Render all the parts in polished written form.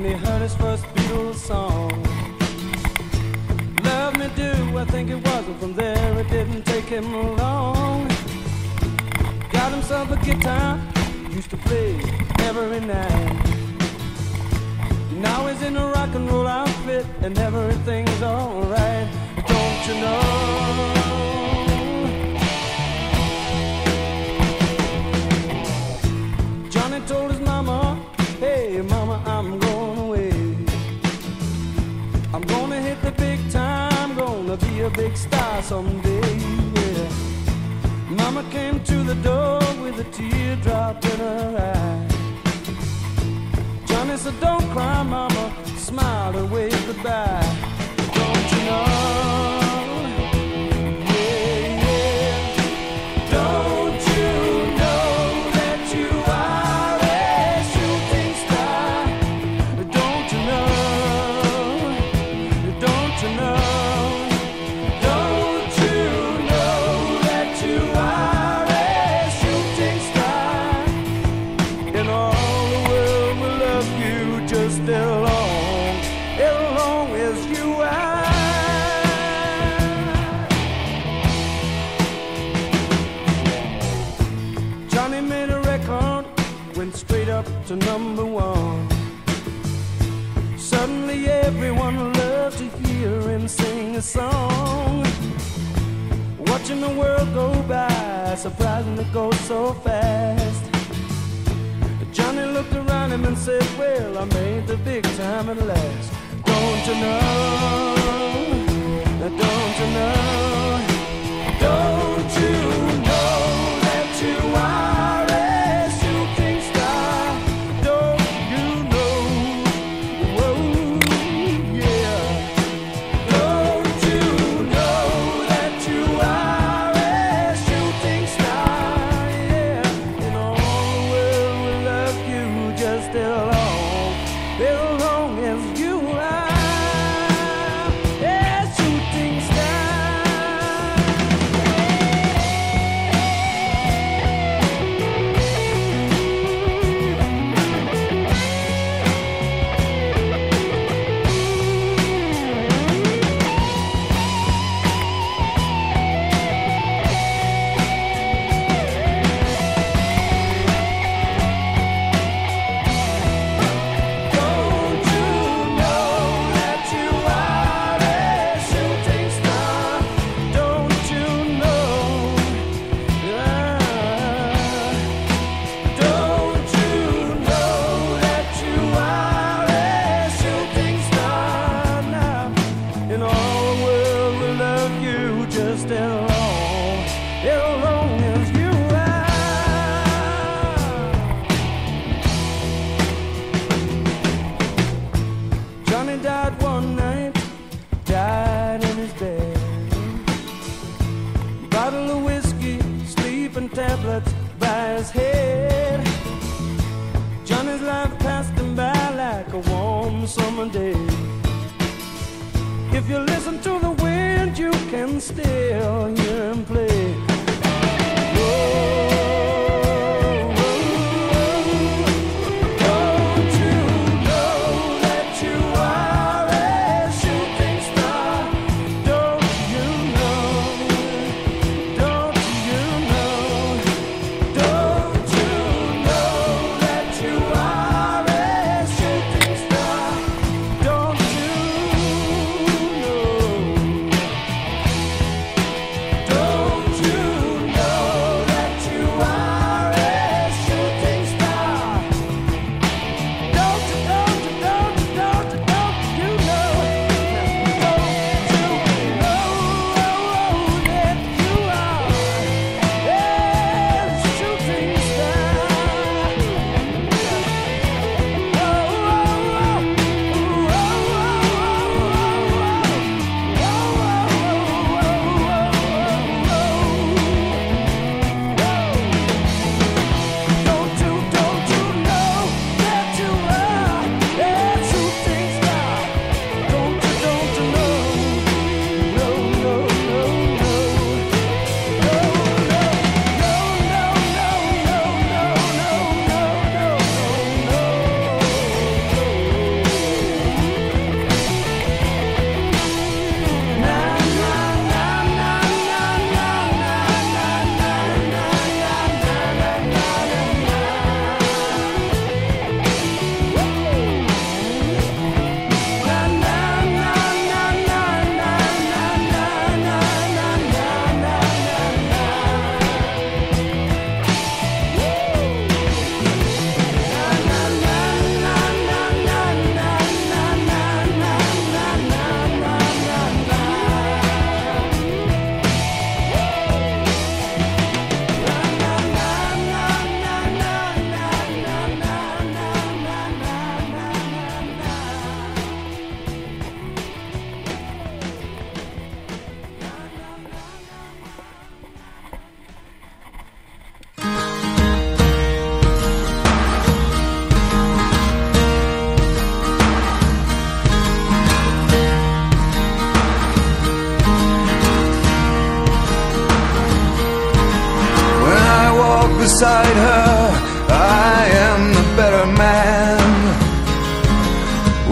when he heard his first Beatles song. Love Me Do, I think it was, and from there it didn't take him long. Got himself a guitar, used to play every night. Now he's in a rock and roll outfit and everything's alright. Don't you know? Johnny told his mama, hey mama, I'm going away. I'm gonna hit the big time, gonna be a big star someday, yeah. Mama came to the door with a teardrop in her eye. Johnny said, don't cry, mama, smiled and waved goodbye. Don't you know? Yeah, yeah. Don't you know that you are a shooting star? Don't you know? Don't you know? Don't you know that you are a shooting star? In all the world will love you just as long as you are. Johnny made a record, went straight up to #1. Suddenly everyone loved to hear him sing a song. Watching the world go by, surprising it goes so fast. Johnny looked around him and said, well, I made the big time at last. Don't you know? Don't you know? Don't you know that you are a shooting star? Don't you know? Whoa, yeah. Don't you know that you are a shooting star? Yeah. In all the world will love you just as long as you are. Just as long as you are. Johnny died one night, died in his bed. Bottle of whiskey, sleeping tablets by his head. Johnny's life passed him by like a warm summer day. If you listen to the wind, you can still hear him play. Don't you know that you are a shooting star? Don't you know? Don't you know? Don't you know that you are a shooting star? Don't you know? Don't you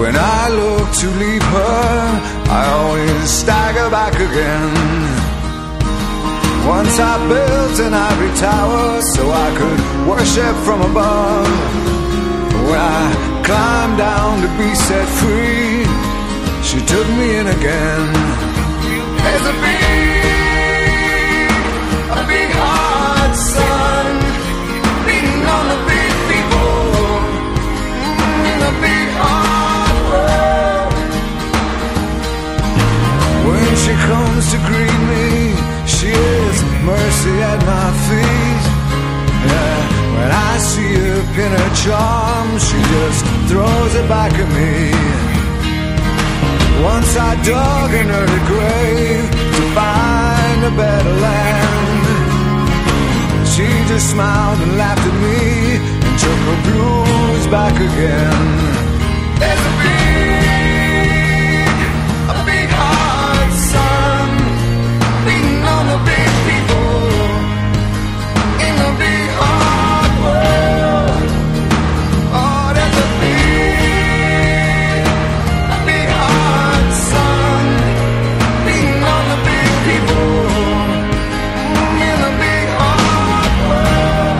When I look to leave her, I always stagger back again. Once I built an ivory tower so I could worship from above. When I climbed down to be set free, she took me in again. There's a big hot sun beating on the big people in the big hard world. When she comes to greet me, she is mercy at my feet. Yeah, when I see her pin her charm, she just throws it back at me. Once I dug an early grave to find a better land. She just smiled and laughed at me and took her blues back again. There's a big hot sun beating on the big people in the big hard world. Oh, there's a big hot sun beating on the big people in the big hard world.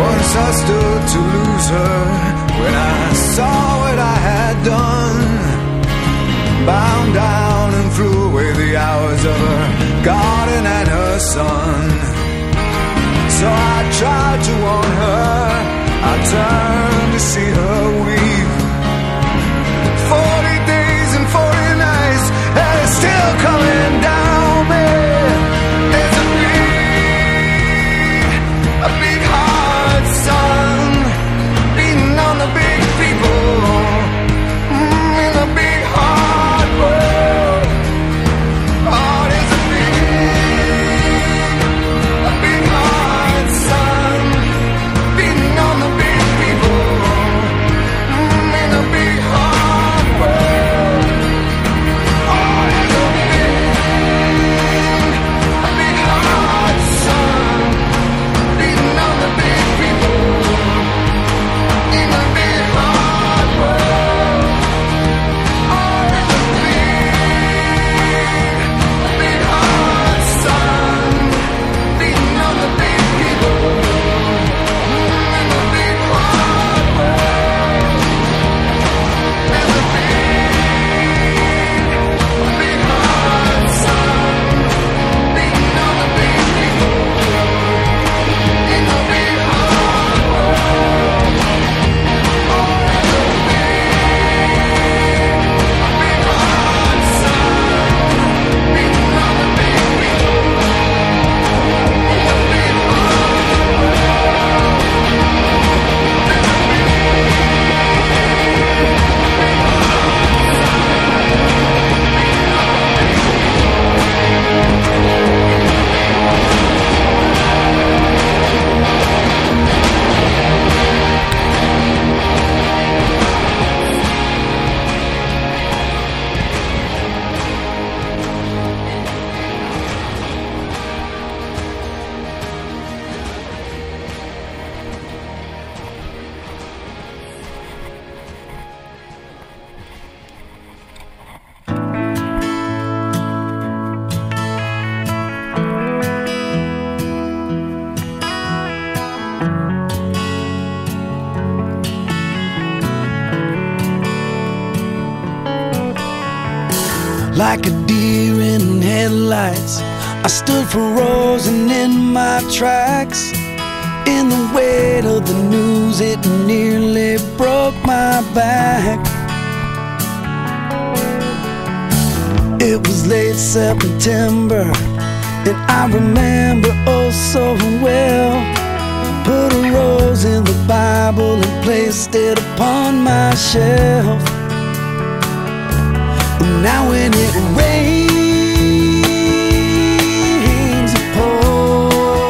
Once I stood to lose her when I saw what I had done. Bound down and threw away the hours of her garden and her son. So I tried to warn her, I turned to see her weep. 40 days and 40 nights, and it's still coming down me. There's a big hot sun beating on the big people in the big hard world. Oh, there's a big hot sun beating on the big people in the big hard world. Oh, there's a big hot sun beating on the big people in the big hard world. Oh, there's a big hot sun beating on the big people in the big hard world. There's a big hot sun beating on the big people in the big hard world. Oh, there's a big hot sun beating on the big people in the big hard world. Like a deer in headlights, I stood frozen in my tracks. In the weight of the news, it nearly broke my back. It was late September, and I remember oh so well. Put a rose in the Bible and placed it upon my shelf. Now when it rains, it pours.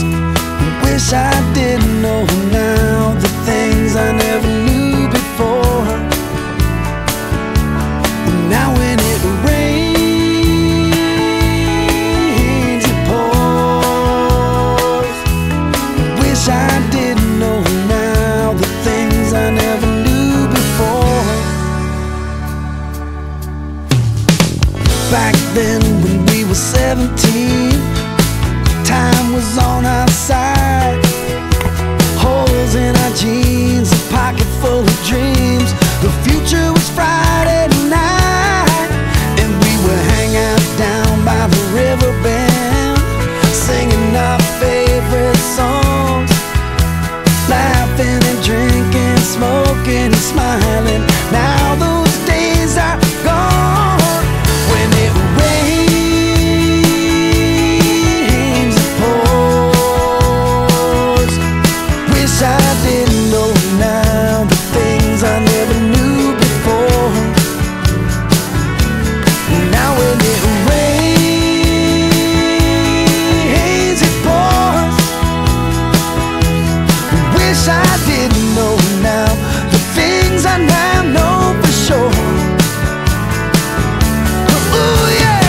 I wish I didn't know now the things I never knew before. Now when it rains, was on our side. Holes in our jeans, a pocket full of dreams. The future was Friday night, and we would hang out down by the river bend, singing our favorite songs, laughing and drinking, smoking and smiling. Now those days are gone. When it rains, it pours. Wish I didn't know now the things I never knew before. Now when it rains, it pours. Wish I didn't know now the things I now know for sure. Ooh, yeah.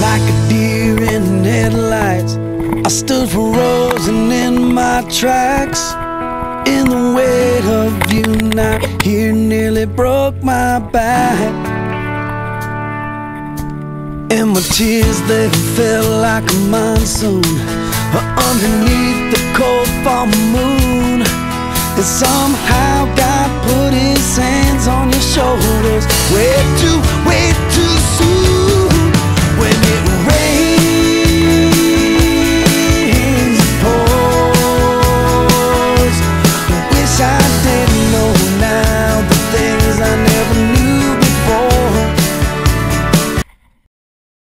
Like a deer in headlights, I stood frozen in my tracks. In the weight of you not here nearly broke my back. And my tears, they fell like a monsoon underneath the cold fall moon. And somehow God put his hands on your shoulders way too soon.